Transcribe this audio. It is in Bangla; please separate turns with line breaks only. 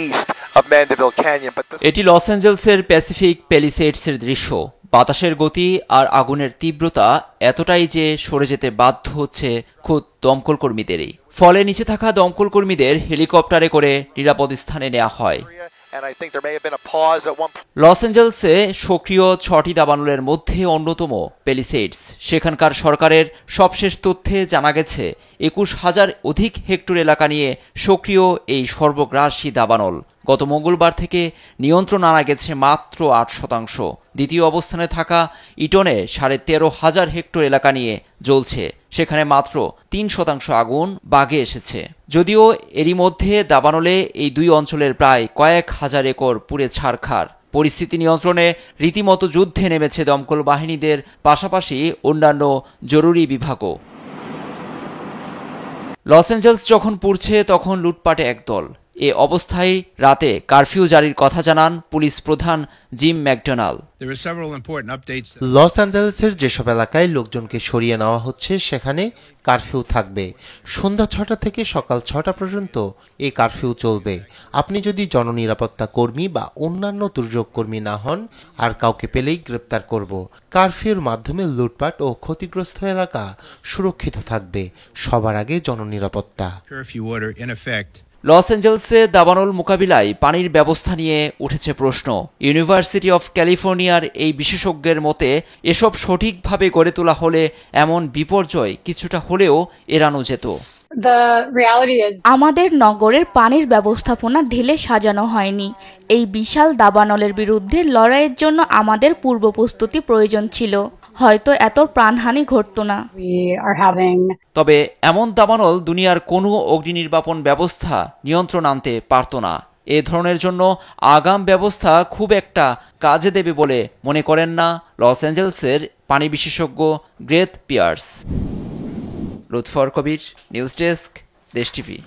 east of Mandeville Canyon.
এটি লস অ্যাঞ্জেলসের প্যাসিফিক প্যালিসেডসের দৃশ্য। বাতাসের গতি আর আগুনের তীব্রতা এতটাই যে সরে যেতে বাধ্য হচ্ছে খোদ দমকল কর্মীদেরই। ফলে নিচে থাকা দমকল কর্মীদের হেলিকপ্টারে করে নিরাপদ স্থানে নেওয়া হয়। লস অ্যাঞ্জেলসে সক্রিয় 6টি দাবানলের মধ্যে অন্যতম প্যালিসেডস। সেখানকার সরকারের সবশেষ তথ্যে জানা গেছে 21,000 অধিক হেক্টর এলাকা নিয়ে সক্রিয় এই সর্বগ্রাসী দাবানল। গত মঙ্গলবার থেকে নিয়ন্ত্রণ আনা গেছে মাত্র 8%। দ্বিতীয় অবস্থানে থাকা ইটনে 13,500 হেক্টর এলাকা নিয়ে জ্বলছে। সেখানে মাত্র 3% আগুন বাগে এসেছে। যদিও এরই মধ্যে দাবানলে এই দুই অঞ্চলের প্রায় কয়েক হাজার একর পুড়ে ছারখার। পরিস্থিতি নিয়ন্ত্রণে রীতিমতো যুদ্ধে নেমেছে দমকল বাহিনীদের পাশাপাশি অন্যান্য জরুরি বিভাগও। লস অ্যাঞ্জেলস যখন পুড়ছে তখন লুটপাটে একদল। এ অবস্থায় রাতে কারফিউ জারির কথা জানান পুলিশ প্রধান জিম ম্যাকডোনাল্ড।
লস অ্যাঞ্জেলেসের যেসব এলাকায় লোকজনকে সরিয়ে নেওয়া হচ্ছে সেখানে কারফিউ থাকবে। সন্ধ্যা 6টা থেকে সকাল 6টা পর্যন্ত এই কারফিউ চলবে। আপনি যদি জননিরাপত্তা কর্মী বা অন্যান্য দুর্যোগ কর্মী না হন, আর কাউকে পেলেই গ্রেপ্তার করব। কারফিউর মাধ্যমে লুটপাট ও ক্ষতিগ্রস্ত এলাকা সুরক্ষিত থাকবে। সবার আগে জননিরাপত্তা।
লস অ্যাঞ্জেলসে দাবানল মোকাবিলায় পানির ব্যবস্থা নিয়ে উঠেছে প্রশ্ন। ইউনিভার্সিটি অফ ক্যালিফোর্নিয়ার এই বিশেষজ্ঞের মতে এসব সঠিকভাবে গড়ে তোলা হলে এমন বিপর্যয় কিছুটা হলেও এড়ানো যেত।
আমাদের নগরের পানির ব্যবস্থাপনা ঢেলে সাজানো হয়নি। এই বিশাল দাবানলের বিরুদ্ধে লড়াইয়ের জন্য আমাদের পূর্ব প্রস্তুতি প্রয়োজন ছিল। হয়তো এত প্রাণহানি ঘটতো না।
তবে এমন দাবানল দুনিয়ার কোনো অগ্নি নির্বাপন ব্যবস্থা নিয়ন্ত্রণ আনতে পারত না। এ ধরনের জন্য আগাম ব্যবস্থা খুব একটা কাজে দেবে বলে মনে করেন না লস অ্যাঞ্জেলসের পানি বিশেষজ্ঞ গ্রেথ পিয়ার্স। লুৎফর কবির, নিউজ ডেস্ক, দেশ টিভি।